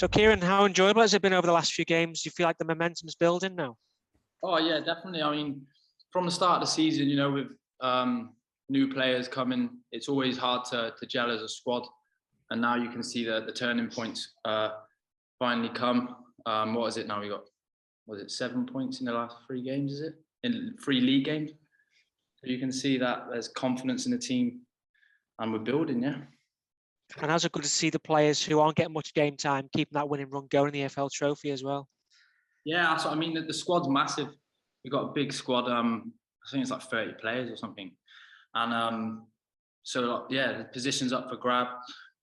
So, Kieron, how enjoyable has it been over the last few games? Do you feel like the momentum's building now? Oh yeah, definitely. I mean, from the start of the season, with new players coming, it's always hard to gel as a squad. And now you can see the turning points finally come. What is it now? Was it 7 points in the last 3 games? Is it in 3 league games? So you can see that there's confidence in the team, and we're building. Yeah. And how's it good to see the players who aren't getting much game time keeping that winning run going in the AFL Trophy as well? Yeah, so I mean, the squad's massive. We've got a big squad. I think it's like 30 players or something. And so yeah, the position's up for grab.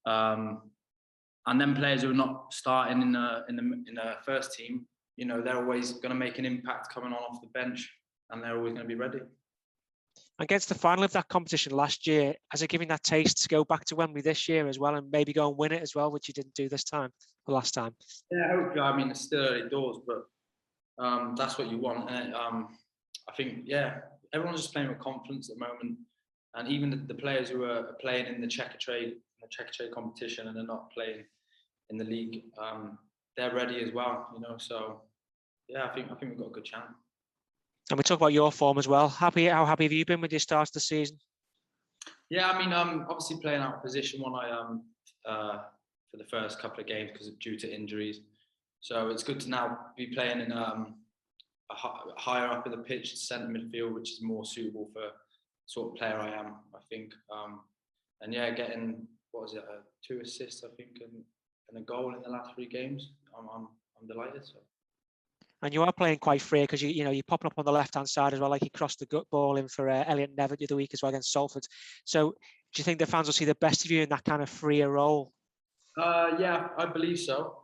And then players who are not starting in the first team, they're always going to make an impact coming on off the bench, and they're always going to be ready. Against the final of that competition last year, has it given that taste to go back to Wembley this year as well and maybe go and win it as well, which you didn't do this time, the last time? Yeah, hopefully. I mean, it's still early doors, but that's what you want. And I think, yeah, everyone's just playing with confidence at the moment. And even the players who are playing in the checker trade competition and they're not playing in the league, they're ready as well, So, yeah, I think we've got a good chance. And we talk about your form as well. How happy have you been with your start of the season? Yeah, I mean, obviously playing out of position when for the first couple of games because due to injuries. So it's good to now be playing in higher up in the pitch, centre midfield, which is more suitable for the sort of player I am, I think. And yeah, getting 2 assists, I think, and a goal in the last 3 games. I'm delighted. So. And you are playing quite free because you're popping up on the left hand side as well, like you crossed the gut ball in for Elliot Nevitt the other week as well against Salford. So do you think the fans will see the best of you in that kind of freer role? Yeah, I believe so.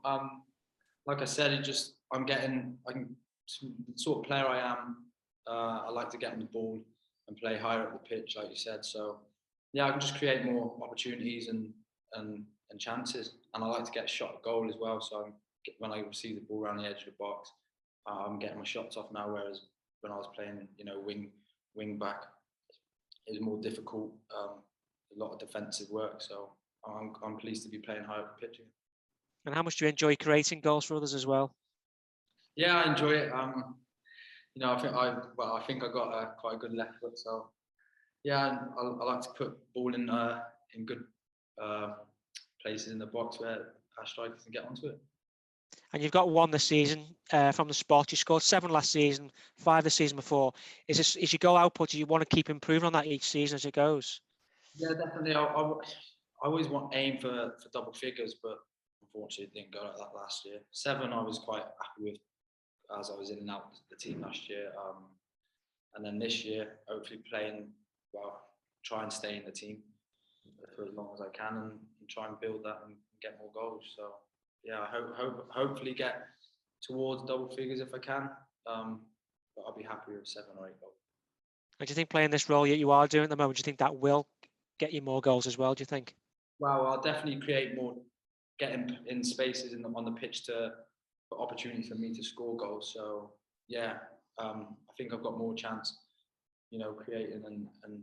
Like I said, I can the sort of player I am. I like to get on the ball and play higher up the pitch, like you said. So yeah, I can just create more opportunities and chances, and I like to get a shot at goal as well. So when I receive the ball around the edge of the box, I'm getting my shots off now. Whereas when I was playing, wing back, it was more difficult. A lot of defensive work. So I'm pleased to be playing higher up the pitch. And how much do you enjoy creating goals for others as well? Yeah, I enjoy it. I think I got quite a good left foot, so yeah, I like to put ball in good places in the box where our strikers can get onto it. And you've got 1 this season from the spot. You scored 7 last season, 5 the season before. Is your goal output? Do you want to keep improving on that each season as it goes? Yeah, definitely. I always aim for double figures, but unfortunately it didn't go like that last year. 7 I was quite happy with, as I was in and out of the team last year. And then this year, hopefully try and stay in the team for as long as I can and try and build that and get more goals. So yeah, I hopefully get towards double figures if I can. But I'll be happy with 7 or 8 goals. And do you think playing this role you are doing at the moment, do you think that will get you more goals as well, do you think? Well, I'll definitely create more, getting in spaces on the pitch for opportunities for me to score goals. So yeah, I think I've got more chance, creating and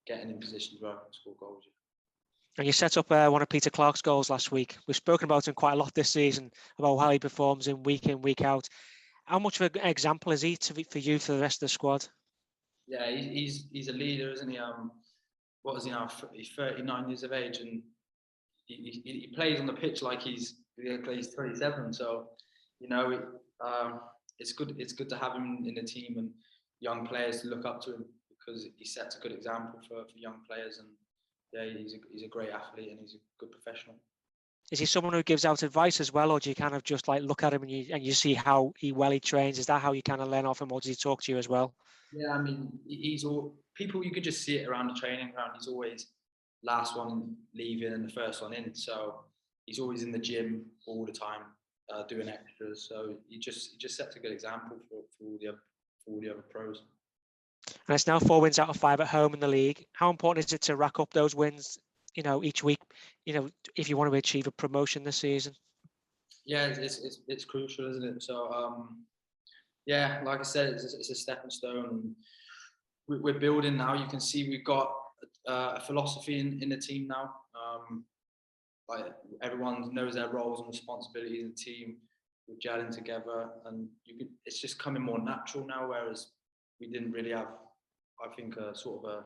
getting in positions where I can score goals. And you set up one of Peter Clark's goals last week. We've spoken about him quite a lot this season, about how he performs in, week out. How much of an example is he for you, for the rest of the squad? Yeah, he's a leader, isn't he? What is he now? He's 39 years of age, and he plays on the pitch like he's 27. So, it's good. It's good to have him in the team and young players to look up to him because he sets a good example for young players. And yeah, he's a great athlete and he's a good professional. Is he someone who gives out advice as well, or do you kind of just like look at him and you see how he trains? Is that how you kind of learn off him, or does he talk to you as well? Yeah, I mean, he's all people. You can just see it around the training ground. He's always last one leaving and the first one in. So he's always in the gym all the time, doing extras. So he just sets a good example for all the other pros. And it's now 4 wins out of 5 at home in the league. How important is it to rack up those wins, each week, if you want to achieve a promotion this season? Yeah, it's crucial, isn't it? So yeah, like I said, it's a stepping stone. We're building now. You can see we've got a philosophy in the team now. like everyone knows their roles and responsibilities in the team. We're gelling together, and it's just coming more natural now. Whereas we didn't really have, I think, a sort of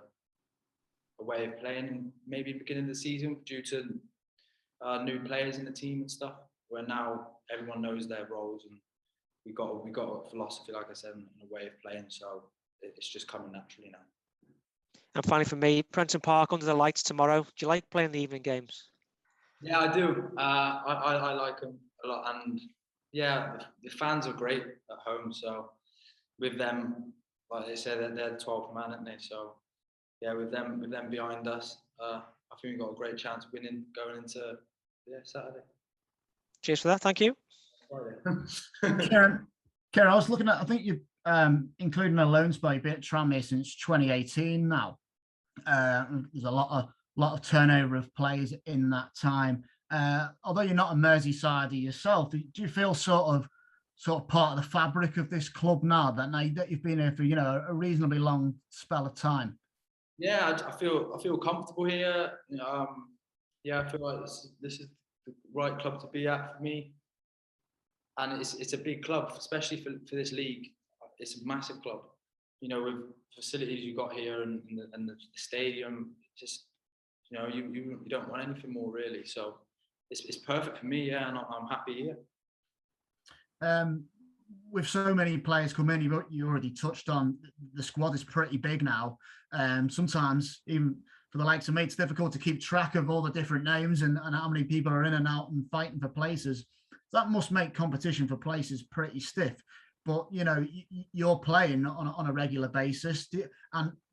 a way of playing maybe beginning of the season due to new players in the team and stuff. Where now everyone knows their roles, and we got a philosophy, like I said, and a way of playing. So it's just coming naturally now. And finally, for me, Prenton Park under the lights tomorrow. Do you like playing the evening games? Yeah, I do. I like them a lot, and yeah, the fans are great at home. So with them, like they say, they're the 12th man, aren't they? So yeah, with them behind us, I think we've got a great chance of winning going into Saturday. Cheers for that. Thank you. Kieron, I was looking at, I think you've including a loan spell, you've been at Tranmere since 2018 now. There's a lot of turnover of players in that time. Although you're not a Merseysider yourself, do you feel sort of part of the fabric of this club now that you've been here for a reasonably long spell of time? Yeah, I feel comfortable here. Yeah, I feel like this is the right club to be at for me. And it's a big club, especially for this league. It's a massive club. With facilities you got here and the stadium, just you don't want anything more really. So it's perfect for me, yeah, and I'm happy here. With so many players come in, you already touched on the squad is pretty big now. Sometimes even for the likes of me, it's difficult to keep track of all the different names and how many people are in and out and fighting for places. That must make competition for places pretty stiff. But you're playing on a regular basis, do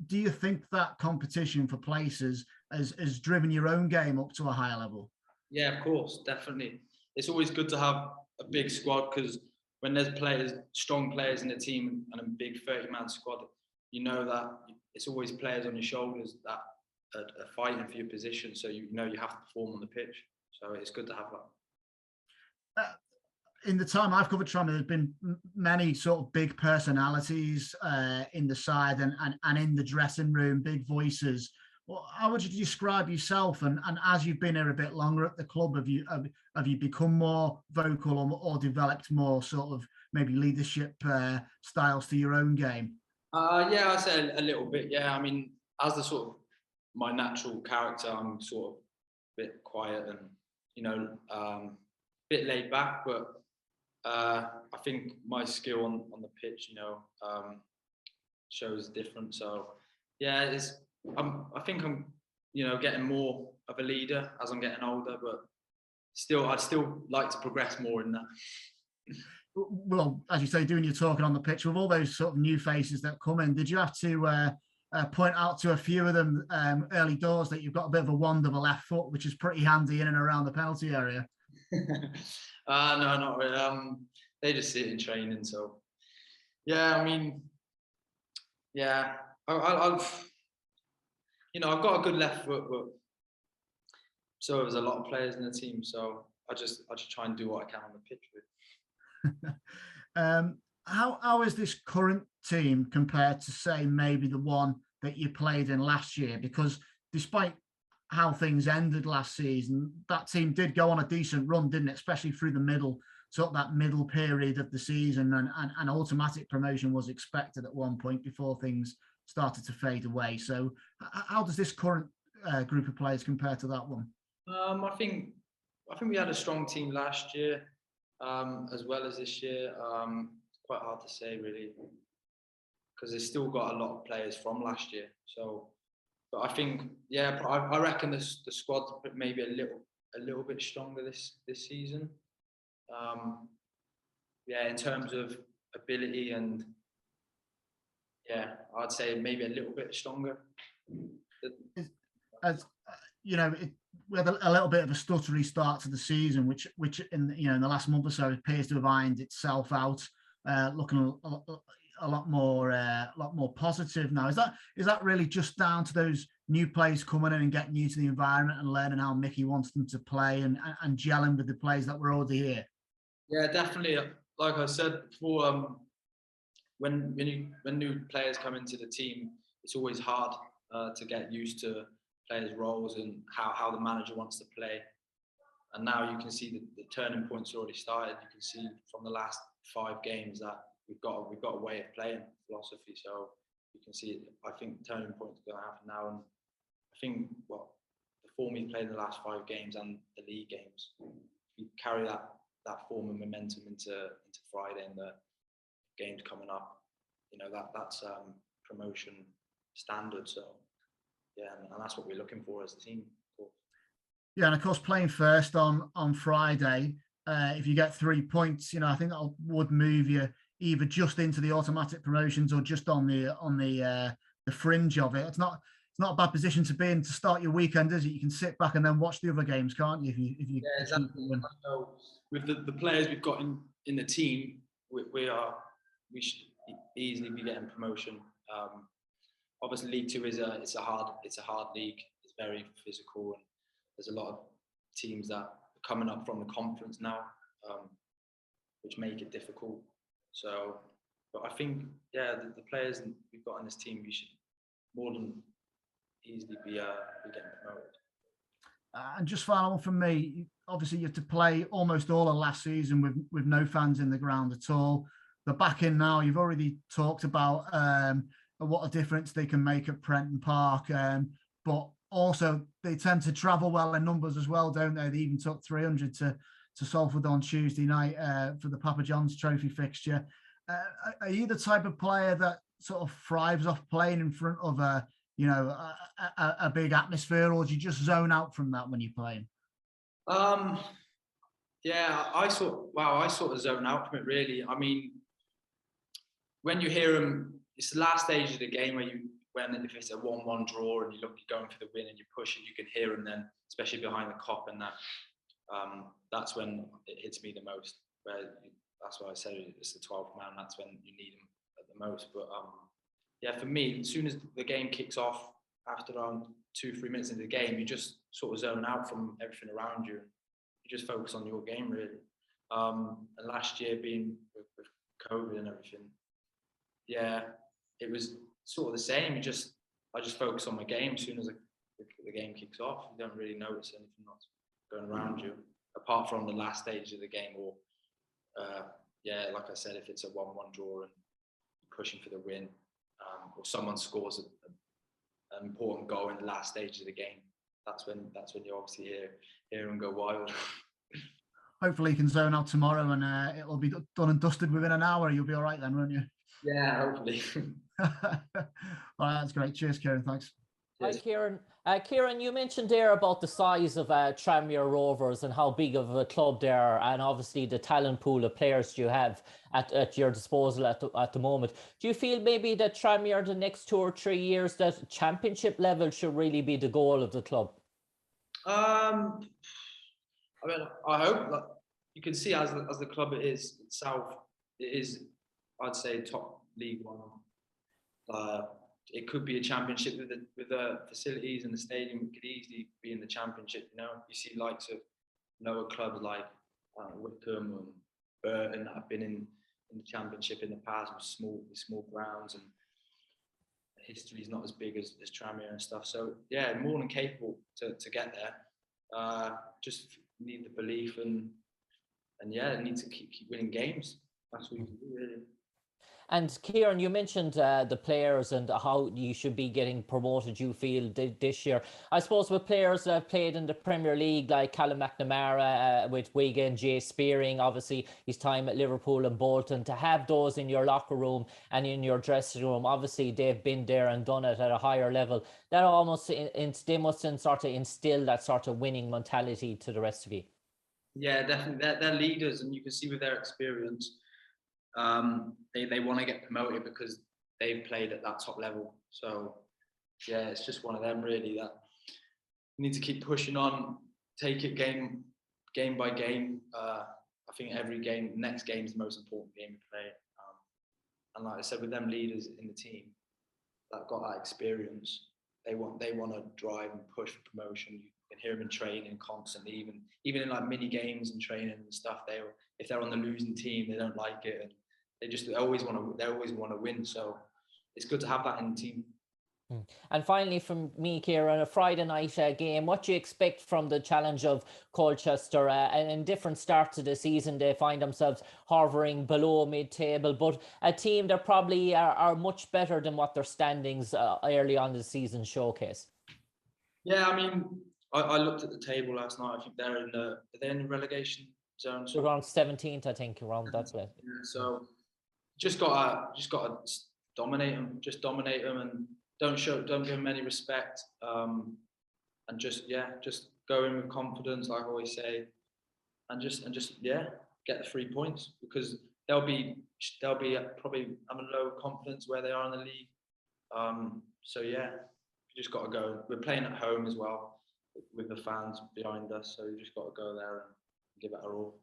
you think that competition for places has driven your own game up to a higher level? Yeah, of course, definitely. It's always good to have a big squad, because when there's strong players in the team and a big 30-man squad, that it's always players on your shoulders that are fighting for your position. So you have to perform on the pitch. So it's good to have that. In the time I've covered Tranmere, there's been many sort of big personalities in the side and in the dressing room, big voices. Well, how would you describe yourself? And as you've been here a bit longer at the club, have you become more vocal or developed more sort of maybe leadership styles to your own game? Yeah, I'd say a little bit. Yeah, I mean, as the sort of my natural character, I'm sort of a bit quiet and bit laid back, but I think my skill on the pitch, shows different. So yeah, I think I'm getting more of a leader as I'm getting older, but I'd still like to progress more in that. Well, as you say, doing your talking on the pitch with all those sort of new faces that come in, did you have to point out to a few of them early doors that you've got a bit of a wand of a left foot, which is pretty handy in and around the penalty area? No, not really. They just see it in training. So yeah, I mean, yeah, I've got a good left foot, but so there's a lot of players in the team. So I just try and do what I can on the pitch with. How is this current team compared to, say, maybe the one that you played in last year? Because despite how things ended last season, that team did go on a decent run, didn't it? Especially through the middle period of the season, and automatic promotion was expected at one point before things started to fade away. So how does this current group of players compare to that one? I think we had a strong team last year, as well as this year. Quite hard to say really, because they've still got a lot of players from last year. So, but I think, yeah, I reckon the squad's maybe a little bit stronger this season. Yeah, in terms of ability, and yeah, I'd say maybe a little bit stronger. As we had a little bit of a stuttery start to the season, which in the last month or so appears to have ironed itself out, looking a lot more positive now. Is that really just down to those new players coming in and getting used to the environment and learning how Mickey wants them to play and gelling with the players that were already here? Yeah, definitely. Like I said before, when new players come into the team, it's always hard to get used to players' roles and how the manager wants to play. And now you can see the turning point's already started. You can see from the last 5 games that we've got a way of playing philosophy. So you can see, I think the turning point's going to happen now. And I think, well, the form he's played in the last 5 games and the league games, if you carry that form and momentum into Friday and the games coming up, you know, that's promotion standard. So yeah, and that's what we're looking for as a team. Yeah, and of course, playing first on Friday, if you get 3 points, you know, I think that would move you either just into the automatic promotions or just on the fringe of it. It's not a bad position to be in to start your weekend, is it? You can sit back and then watch the other games, can't you? If you yeah, exactly. With the players we've got in the team, we should easily be getting promotion. Obviously, League Two is a hard league. It's very physical, and there's a lot of teams that are coming up from the conference now, which make it difficult. So, but I think, yeah, the players we've got on this team, we should more than easily be getting promoted. And just final one from me. Obviously, you have to play almost all of last season with no fans in the ground at all. They're back in now. You've already talked about what a difference they can make at Prenton Park, but also they tend to travel well in numbers as well, don't they? They even took 300 to Salford on Tuesday night for the Papa John's Trophy fixture. Are you the type of player that sort of thrives off playing in front of a big atmosphere, or do you just zone out from that when you're playing? Yeah, I sort of zone out from it, really. I mean, when you hear them, it's the last stage of the game when if it's a 1-1 draw and you're going for the win and you're pushing, you can hear them then, especially behind the cop, and that's when it hits me the most. That's why I said it's the 12th man. That's when you need them at the most. But yeah, for me, as soon as the game kicks off, after around 2-3 minutes into the game, you just sort of zone out from everything around you. You just focus on your game, really. And last year, being with COVID and everything, yeah, it was sort of the same. I just focus on my game. As soon as the game kicks off, you don't really notice anything else going around you, apart from the last stage of the game, or yeah, like I said, if it's a 1-1 draw and pushing for the win, or someone scores an important goal in the last stage of the game, that's when you obviously hear them go wild. Hopefully you can zone out tomorrow and it'll be done and dusted within an hour. You'll be all right then, won't you? Yeah, hopefully. All right, that's great. Cheers, Kieron. Thanks. Hi, Kieron. Kieron, you mentioned there about the size of Tranmere Rovers and how big of a club they are, and obviously the talent pool of players you have at your disposal at the moment. Do you feel maybe that Tranmere, the next 2 or 3 years, that championship level should really be the goal of the club? I mean, I hope that you can see as the club it is itself, it is, I'd say, top League One. It could be a championship with the facilities and the stadium. It could easily be in the championship. You know, you see likes of lower clubs like Wickham and Burton that have been in the championship in the past with small grounds, and history is not as big as Tranmere and stuff. So yeah, more than capable to get there. Just need the belief and yeah, need to keep winning games. That's what you can do, really. And Kieron, you mentioned the players and how you should be getting promoted, you feel, this year. I suppose with players that have played in the Premier League, like Callum McNamara with Wigan, Jay Spearing, obviously his time at Liverpool and Bolton, to have those in your locker room and in your dressing room, obviously they've been there and done it at a higher level. That almost, they must sort of instill that sort of winning mentality to the rest of you. Yeah, definitely. They're leaders, and you can see with their experience, they want to get promoted because they've played at that top level. So yeah, it's just one of them, really, that you need to keep pushing on, take it game by game. I think every game, next game is the most important game to play. And like I said, with them leaders in the team that got that experience, they want to drive and push for promotion. You can hear them in training constantly, even in like mini games and training and stuff. If they're on the losing team, they don't like it, and they always want to win. So it's good to have that in the team. And finally, from me, Kieran, a Friday night game, what do you expect from the challenge of Colchester? And in different starts of the season, they find themselves hovering below mid-table, but a team that probably are much better than what their standings early on the season showcase. Yeah, I mean, I looked at the table last night. I think they're in the relegation zone. They're around 17th, I think, around that way. Yeah, so just gotta dominate them, and don't give them any respect, and just go in with confidence, like I always say, and just get the 3 points, because they'll be probably having low confidence where they are in the league. So yeah, you just got to go. We're playing at home as well with the fans behind us, so you just got to go there and give it our all.